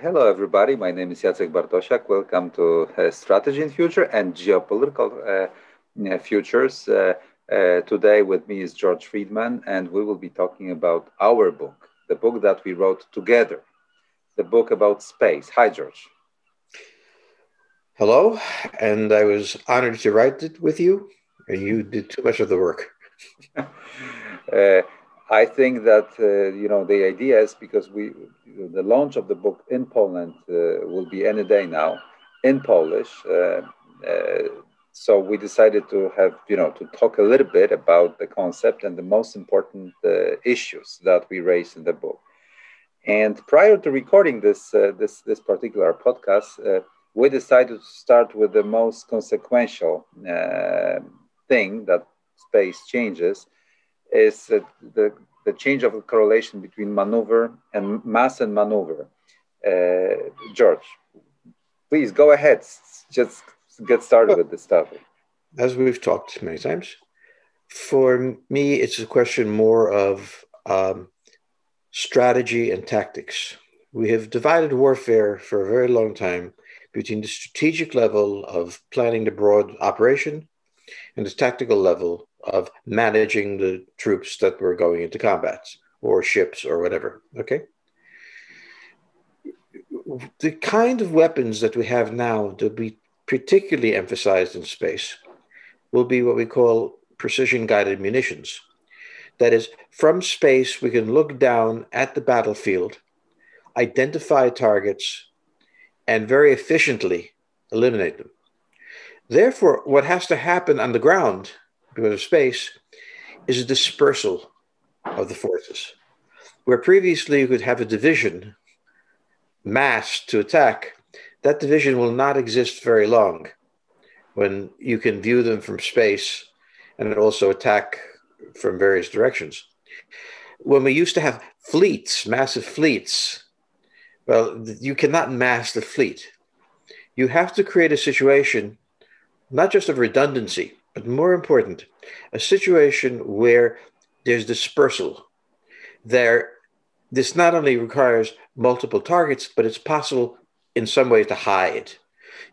Hello, everybody. My name is Jacek Bartosiak. Welcome to Strategy&Future and Geopolitical Futures. Today with me is George Friedman, and we will be talking about our book, the book that we wrote together, the book about space. Hi, George. Hello, and I was honored to write it with you, and you did too much of the work. I think that the idea is because the launch of the book in Poland will be any day now in Polish. So we decided to have to talk a little bit about the concept and the most important issues that we raised in the book. And prior to recording this particular podcast, we decided to start with the most consequential thing that space changes. Is the change of the correlation between maneuver and mass and maneuver. George, please go ahead. Just get started with this topic. As we've talked many times, for me, it's a question more of strategy and tactics. We have divided warfare for a very long time between the strategic level of planning the broad operation and the tactical level of managing the troops that were going into combat or ships or whatever, okay? The kind of weapons that we have now to be particularly emphasized in space will be what we call precision-guided munitions. That is, from space, we can look down at the battlefield, identify targets, and very efficiently eliminate them. Therefore, what has to happen on the ground because of space is a dispersal of the forces. Where previously you could have a division massed to attack, that division will not exist very long when you can view them from space and also attack from various directions. When we used to have fleets, massive fleets, well, you cannot mass the fleet. You have to create a situation not just of redundancy, but more important, a situation where there's dispersal. This not only requires multiple targets, but it's possible in some way to hide.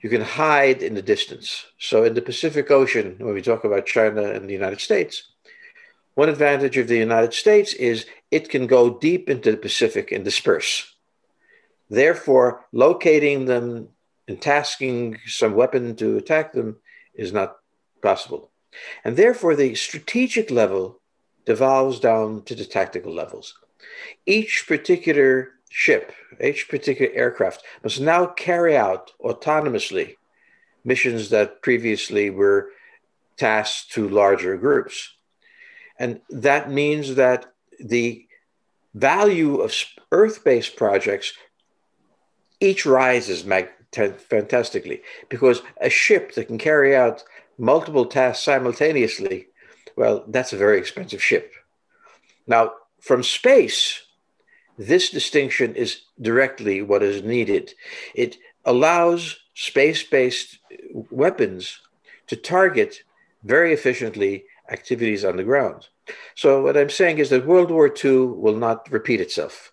You can hide in the distance. So in the Pacific Ocean, when we talk about China and the United States, one advantage of the United States is it can go deep into the Pacific and disperse. Therefore, locating them and tasking some weapon to attack them is not possible. And therefore, the strategic level devolves down to the tactical levels. Each particular ship, each particular aircraft must now carry out autonomously missions that previously were tasked to larger groups. And that means that the value of Earth-based projects each rises fantastically, because a ship that can carry out multiple tasks simultaneously, well, that's a very expensive ship. Now, from space, this distinction is directly what is needed. It allows space-based weapons to target very efficiently activities on the ground. So what I'm saying is that World War II will not repeat itself.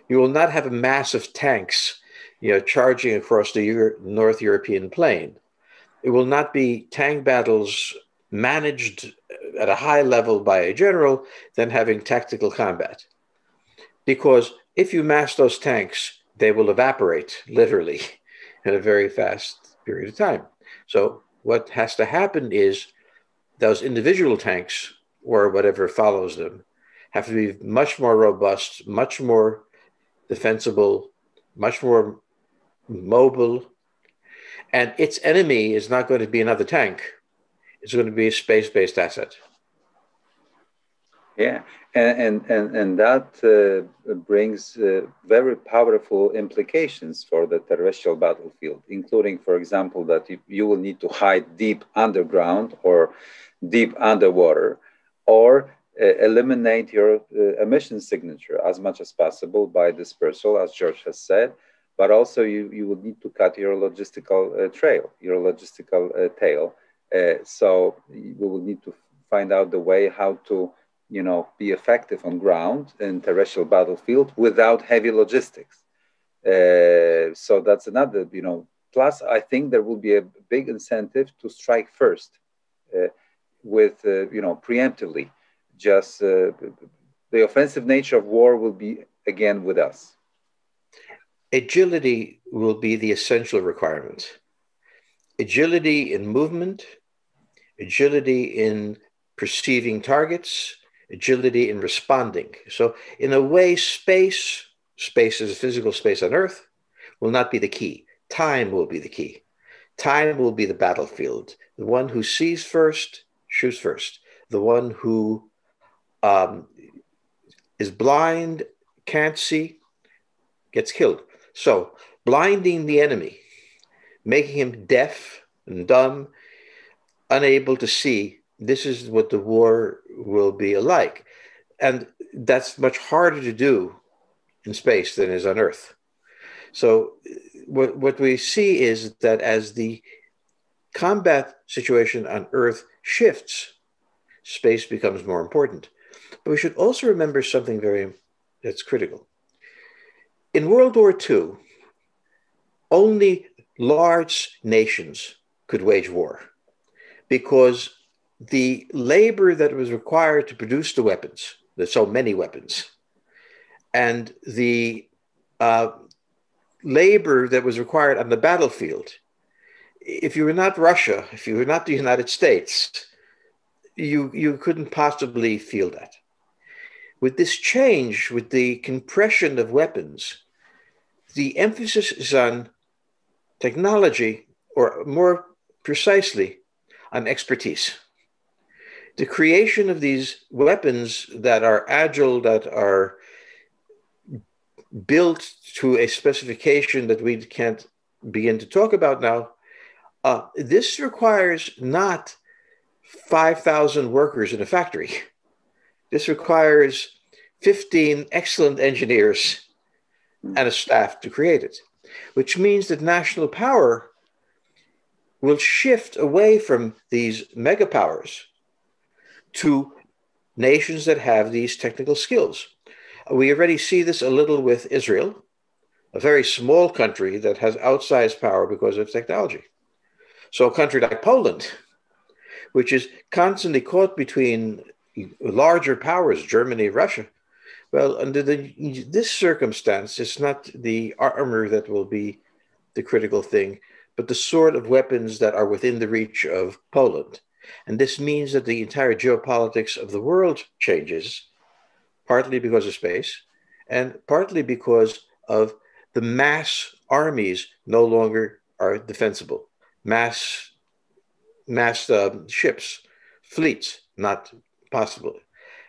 You will not have a mass of tanks charging across the North European plain. It will not be tank battles managed at a high level by a general, then having tactical combat. Because if you mass those tanks, they will evaporate, literally, in a very fast period of time. So what has to happen is those individual tanks, or whatever follows them, have to be much more robust, much more defensible, much more mobile, and its enemy is not going to be another tank. It's going to be a space-based asset. Yeah, and that brings very powerful implications for the terrestrial battlefield, including, for example, that you will need to hide deep underground or deep underwater, or eliminate your emission signature as much as possible by dispersal, as George has said. But also you will need to cut your logistical trail, your logistical tail. So we will need to find out the way how to be effective on ground in terrestrial battlefield without heavy logistics. So that's another, plus I think there will be a big incentive to strike first with, preemptively. Just the offensive nature of war will be again with us. Agility will be the essential requirement. Agility in movement, agility in perceiving targets, agility in responding. So in a way, space as physical space on Earth, will not be the key. Time will be the key. Time will be the battlefield. The one who sees first, shoots first. The one who is blind, can't see, gets killed. So blinding the enemy, making him deaf and dumb, unable to see, this is what the war will be like. And that's much harder to do in space than is on Earth. So what we see is that as the combat situation on Earth shifts, space becomes more important. But we should also remember something that's critical. In World War II, only large nations could wage war because the labor that was required to produce the weapons, there's so many weapons, and the labor that was required on the battlefield, if you were not Russia, if you were not the United States, you couldn't possibly feel that. With this change, with the compression of weapons, the emphasis is on technology, or more precisely, on expertise. The creation of these weapons that are agile, that are built to a specification that we can't begin to talk about now, this requires not 5,000 workers in a factory. This requires 15 excellent engineers and a staff to create it, which means that national power will shift away from these mega powers to nations that have these technical skills. We already see this a little with Israel, a very small country that has outsized power because of technology. So a country like Poland, which is constantly caught between larger powers, Germany, Russia. Well, under this circumstance, it's not the armor that will be the critical thing, but the sort of weapons that are within the reach of Poland. And this means that the entire geopolitics of the world changes, partly because of space, and partly because of the mass armies no longer are defensible. Mass ships, fleets, not possible.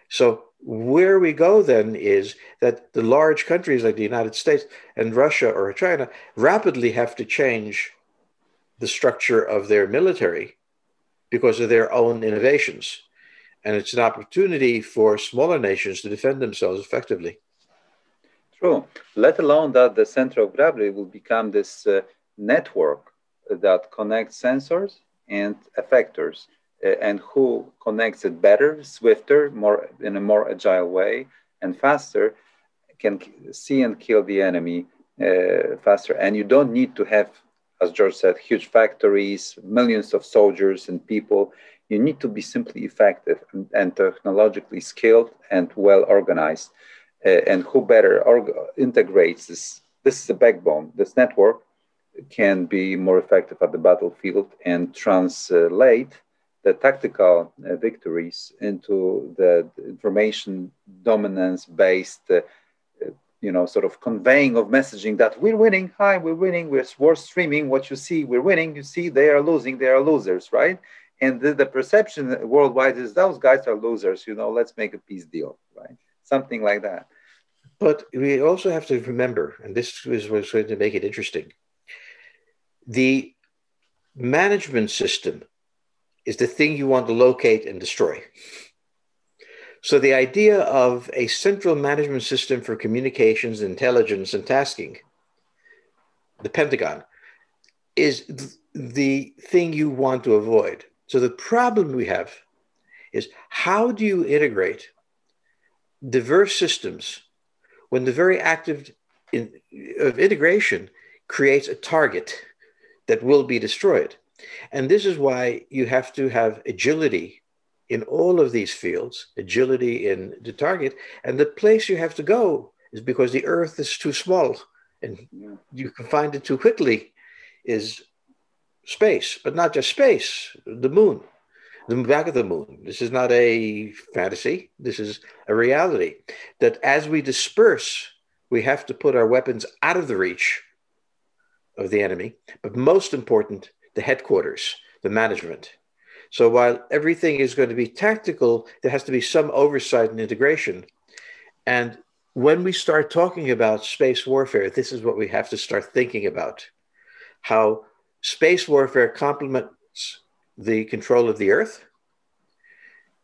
So where we go then is that the large countries like the United States and Russia or China rapidly have to change the structure of their military because of their own innovations. And it's an opportunity for smaller nations to defend themselves effectively. True. Let alone that the center of gravity will become this network that connects sensors and effectors, and who connects it better, swifter, in a more agile way, and faster, can see and kill the enemy faster. And you don't need to have, as George said, huge factories, millions of soldiers and people. You need to be simply effective and technologically skilled and well organized. And who better integrates this? This is the backbone. This network can be more effective at the battlefield and translate the tactical victories into the information dominance based, sort of conveying of messaging that we're winning. Hi, we're winning. We're streaming what you see. We're winning. You see, they are losing. They are losers, right? And the perception worldwide is those guys are losers. Let's make a peace deal, right? Something like that. But we also have to remember, and this is what's going to make it interesting, the management system is the thing you want to locate and destroy. So the idea of a central management system for communications, intelligence, and tasking, the Pentagon, is the thing you want to avoid. So the problem we have is, how do you integrate diverse systems when the very active of integration creates a target that will be destroyed. And this is why you have to have agility in all of these fields, agility in the target. And the place you have to go is because the Earth is too small and you can find it too quickly is space, but not just space, the moon, the back of the moon. This is not a fantasy. This is a reality that as we disperse, we have to put our weapons out of the reach of the enemy, but most important, the headquarters, the management. So while everything is going to be tactical, there has to be some oversight and integration. And when we start talking about space warfare, this is what we have to start thinking about, how space warfare complements the control of the Earth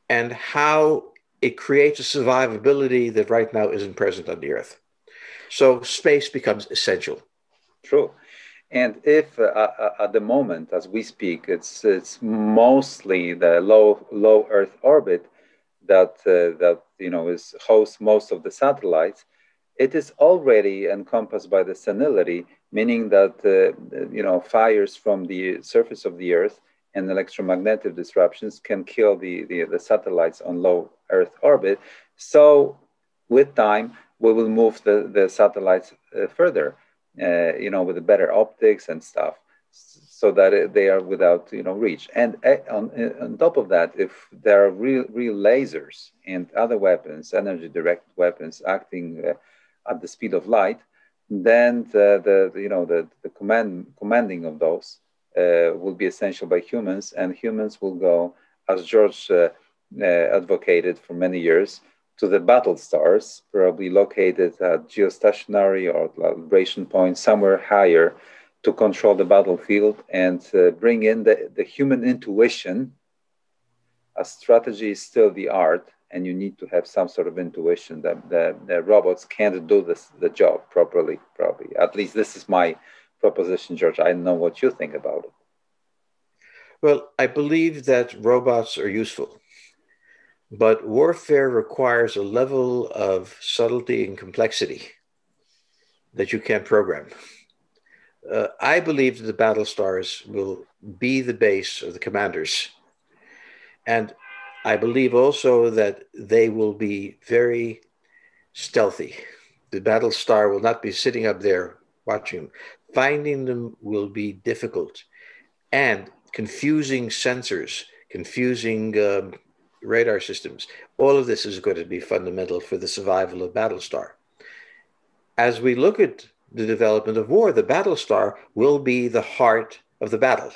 and how it creates a survivability that right now isn't present on the Earth. So space becomes essential. True. And if at the moment, as we speak, it's mostly the low Earth orbit that is hosts most of the satellites, it is already encompassed by the senility, meaning that fires from the surface of the Earth and electromagnetic disruptions can kill the satellites on low Earth orbit. So with time, we will move the satellites further. With the better optics and stuff, so that they are without reach. And on top of that, if there are real lasers and other weapons, energy directed weapons acting at the speed of light, then the commanding of those will be essential by humans, and humans will go, as George advocated for many years, to the battle stars, probably located at geostationary or calibration points somewhere higher, to control the battlefield and bring in the human intuition. As strategy is still the art, and you need to have some sort of intuition that the robots can't do the job properly, probably. At least this is my proposition, George. I don't know what you think about it. Well, I believe that robots are useful. But warfare requires a level of subtlety and complexity that you can't program. I believe that the battle stars will be the base of the commanders. And I believe also that they will be very stealthy. The battle star will not be sitting up there watching them. Finding them will be difficult. And confusing sensors, confusing radar systems. All of this is going to be fundamental for the survival of Battlestar. As we look at the development of war, the Battlestar will be the heart of the battle.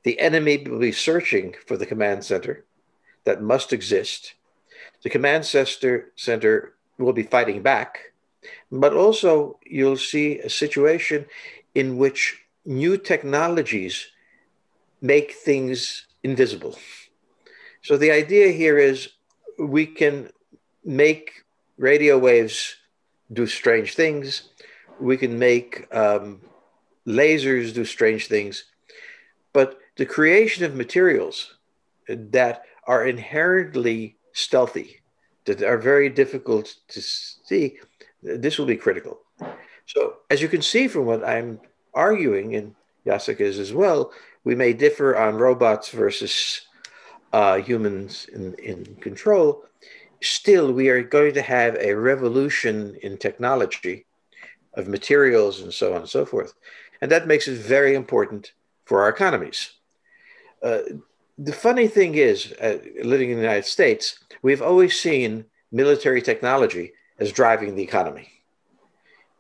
The enemy will be searching for the command center that must exist. The command center will be fighting back, but also you'll see a situation in which new technologies make things invisible. So the idea here is we can make radio waves do strange things. We can make lasers do strange things. But the creation of materials that are inherently stealthy, that are very difficult to see, this will be critical. So as you can see from what I'm arguing, and Jacek is as well, we may differ on robots versus humans in control. Still, we are going to have a revolution in technology of materials and so on and so forth. And that makes it very important for our economies. The funny thing is, living in the United States, we've always seen military technology as driving the economy.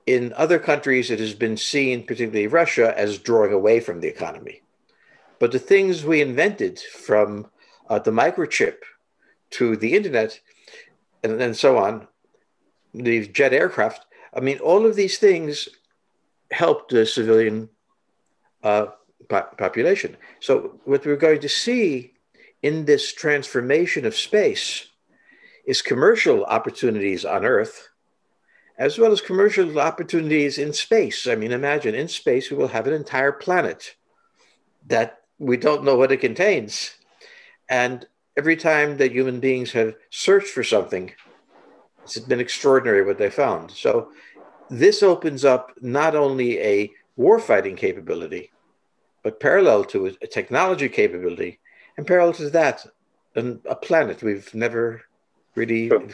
In other countries, it has been seen, particularly Russia, as drawing away from the economy. But the things we invented, from the microchip to the internet and so on, the jet aircraft, I mean, all of these things helped the civilian population. So what we're going to see in this transformation of space is commercial opportunities on Earth, as well as commercial opportunities in space. I mean, imagine in space, we will have an entire planet that we don't know what it contains. And every time that human beings have searched for something, it's been extraordinary what they found. So this opens up not only a warfighting capability, but parallel to it, a technology capability, and parallel to that, a planet we've never really. True.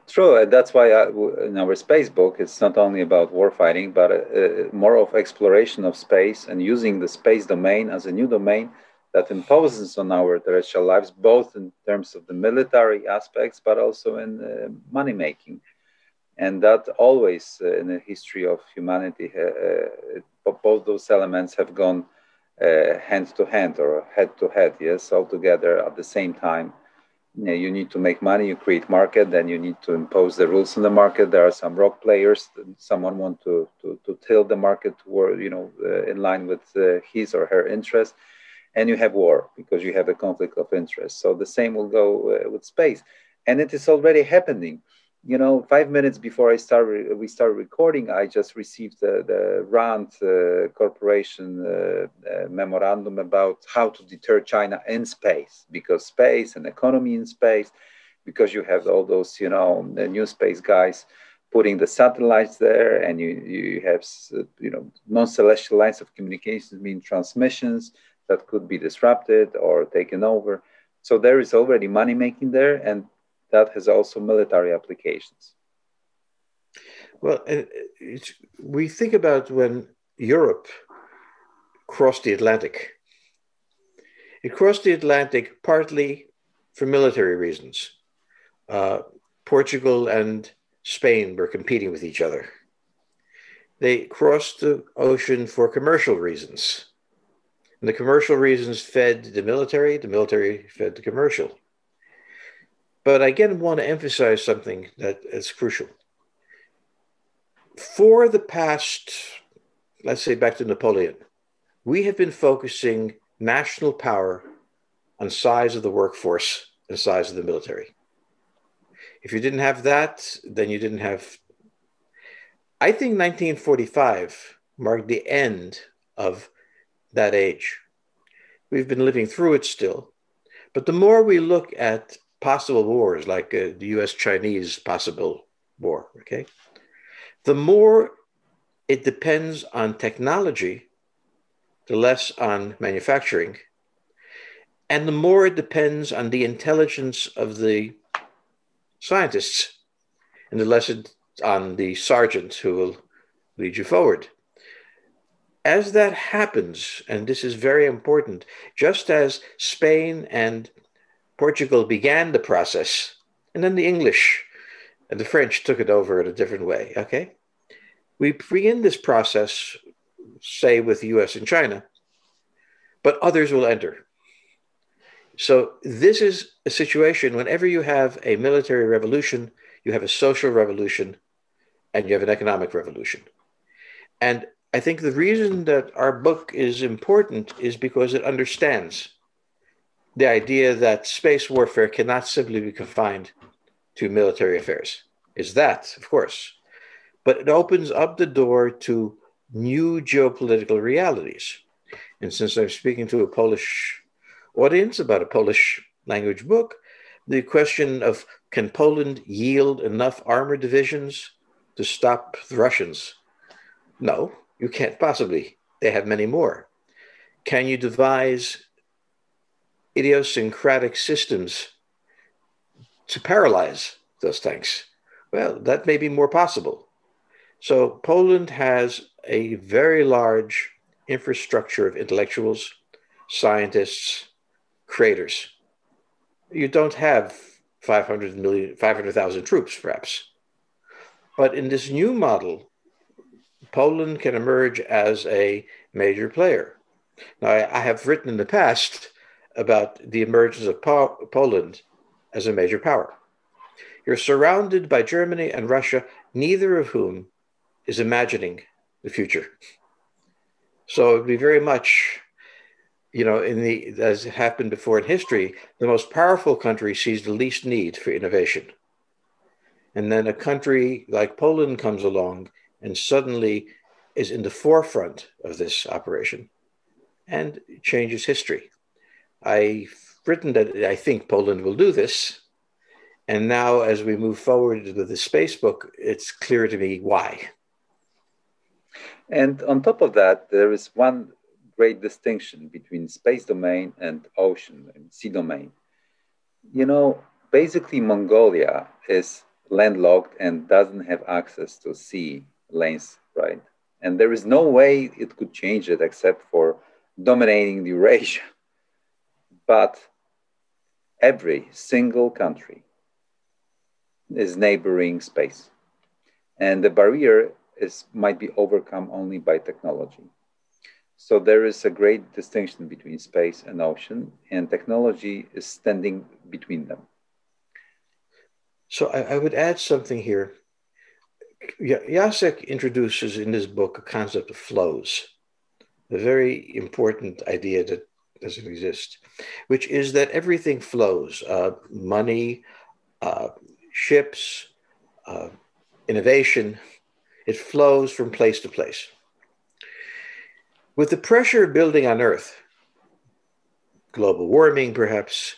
True, and that's why in our space book, it's not only about warfighting, but more of exploration of space and using the space domain as a new domain that imposes on our terrestrial lives, both in terms of the military aspects, but also in money making. And that always in the history of humanity, both those elements have gone hand to hand or head to head, yes, all together at the same time. You need to make money, you create market, then you need to impose the rules on the market. There are some rogue players, someone want to tilt the market toward, in line with his or her interest. And you have war because you have a conflict of interest. So the same will go with space. And it is already happening. 5 minutes before we start recording, I just received the RAND Corporation memorandum about how to deter China in space, because space and economy in space, because you have all those, the new space guys putting the satellites there, and you have, non-celestial lines of communications, mean transmissions that could be disrupted or taken over. So there is already money making there, and that has also military applications. Well, we think about when Europe crossed the Atlantic. It crossed the Atlantic partly for military reasons. Portugal and Spain were competing with each other. They crossed the ocean for commercial reasons. And the commercial reasons fed the military fed the commercial. But I again want to emphasize something that is crucial. For the past, let's say back to Napoleon, we have been focusing national power on size of the workforce and size of the military. If you didn't have that, then you didn't have. I think 1945 marked the end of that age. We've been living through it still. But the more we look at possible wars, like the US-Chinese possible war, okay? The more it depends on technology, the less on manufacturing, and the more it depends on the intelligence of the scientists, and the less on the sergeant who will lead you forward. As that happens, and this is very important, just as Spain and Portugal began the process, and then the English and the French took it over in a different way, okay? We begin this process, say, with the US and China, but others will enter. So this is a situation whenever you have a military revolution, you have a social revolution, and you have an economic revolution. And I think the reason that our book is important is because it understands the idea that space warfare cannot simply be confined to military affairs. It's that, of course, but it opens up the door to new geopolitical realities. And since I'm speaking to a Polish audience about a Polish language book, the question of can Poland yield enough armored divisions to stop the Russians? No, you can't possibly. They have many more. Can you devise idiosyncratic systems to paralyze those tanks? Well, that may be more possible. So Poland has a very large infrastructure of intellectuals, scientists, creators. You don't have 500,000 troops, perhaps. But in this new model, Poland can emerge as a major player. Now, I have written in the past about the emergence of Poland as a major power. You're surrounded by Germany and Russia, neither of whom is imagining the future. So it would be very much, as it happened before in history, the most powerful country sees the least need for innovation. And then a country like Poland comes along and suddenly is in the forefront of this operation and changes history. I've written that I think Poland will do this. And now, as we move forward with the space book, it's clear to me why. And on top of that, there is one great distinction between space domain and ocean and sea domain. You know, basically Mongolia is landlocked and doesn't have access to sea lanes, right? And there is no way it could change it except for dominating Eurasia. But every single country is neighboring space. And the barrier might be overcome only by technology. So there is a great distinction between space and ocean, and technology is standing between them. So I would add something here. Jacek introduces in his book a concept of flows, a very important idea that doesn't exist, which is that everything flows, money, ships, innovation, it flows from place to place. With the pressure building on Earth, global warming perhaps,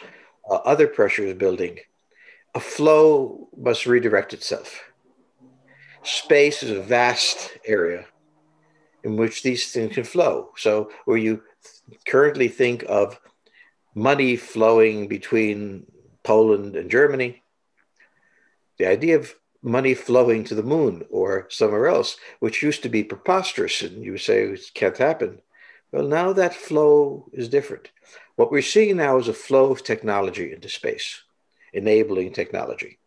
other pressures building, a flow must redirect itself. Space is a vast area in which these things can flow. So where you currently think of money flowing between Poland and Germany, the idea of money flowing to the moon or somewhere else, which used to be preposterous, and you would say it can't happen. Well, now that flow is different. What we're seeing now is a flow of technology into space, enabling technology.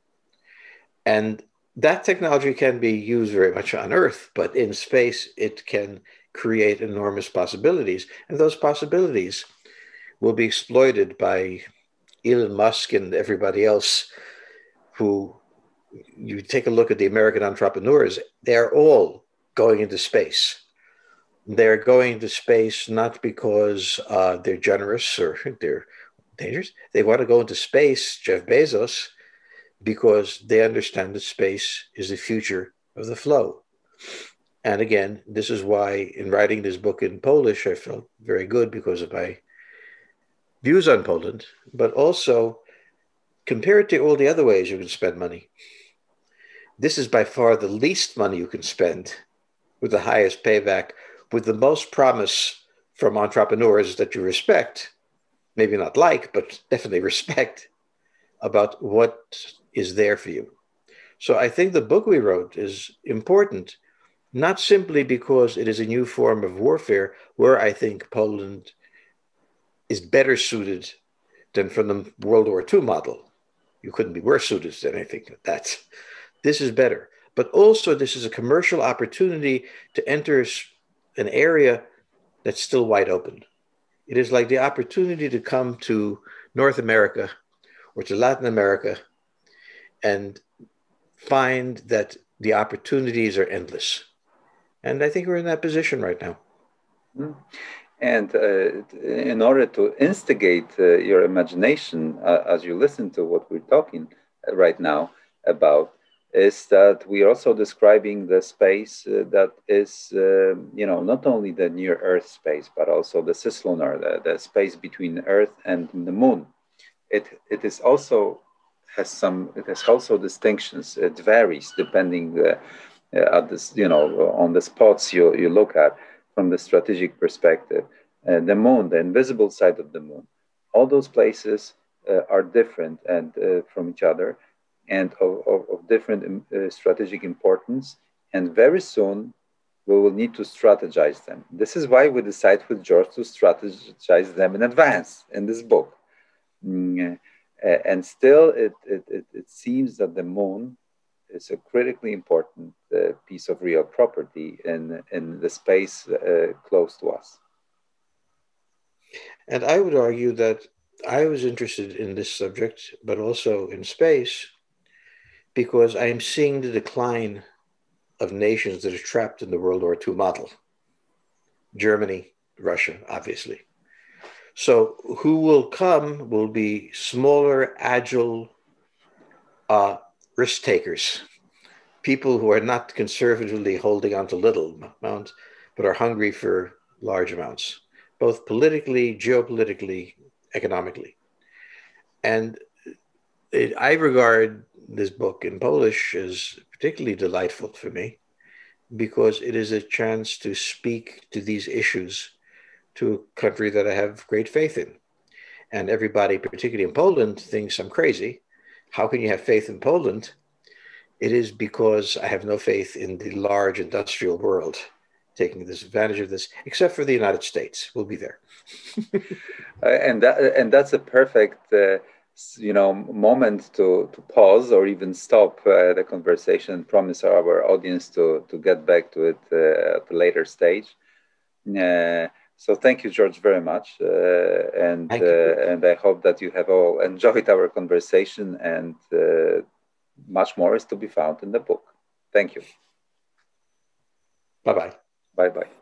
And that technology can be used very much on Earth, but in space, it can create enormous possibilities. And those possibilities will be exploited by Elon Musk and everybody else who, you take a look at the American entrepreneurs, they're all going into space. They're going to space not because they're generous or they're dangerous. They want to go into space, Jeff Bezos, because they understand that space is the future of the flow. And again, this is why in writing this book in Polish, I felt very good because of my views on Poland, but also compared to all the other ways you can spend money. This is by far the least money you can spend with the highest payback, with the most promise from entrepreneurs that you respect, maybe not like, but definitely respect about what is there for you. So I think the book we wrote is important, not simply because it is a new form of warfare where I think Poland is better suited than from the World War II model. You couldn't be worse suited than anything like that. This is better. But also this is a commercial opportunity to enter an area that's still wide open. It is like the opportunity to come to North America or to Latin America and find that the opportunities are endless. And I think we're in that position right now. Mm. And in order to instigate your imagination as you listen to what we're talking right now about, is that we are also describing the space that is, not only the near Earth space, but also the cislunar, the space between Earth and the Moon. It is also it has also distinctions. It varies depending at this, on the spots you look at from the strategic perspective. The Moon, the invisible side of the Moon, all those places are different and from each other, and of different strategic importance. And very soon, we will need to strategize them. This is why we decide with George to strategize them in advance in this book. And still, it seems that the Moon is a critically important piece of real property in the space close to us. And I would argue that I was interested in this subject, but also in space, because I am seeing the decline of nations that are trapped in the World War II model. Germany, Russia, obviously. So who will come will be smaller, agile risk takers, people who are not conservatively holding on to little amounts, but are hungry for large amounts, both politically, geopolitically, economically. And I regard this book in Polish as particularly delightful for me because it is a chance to speak to these issues to a country that I have great faith in. And everybody, particularly in Poland, thinks I'm crazy. How can you have faith in Poland? It is because I have no faith in the large industrial world taking this advantage of this, except for the United States. We'll be there. And that's a perfect moment to pause or even stop the conversation and promise our audience to get back to it at a later stage. So thank you, George, very much, and I hope that you have all enjoyed our conversation, and much more is to be found in the book. Thank you. Bye-bye. Bye-bye.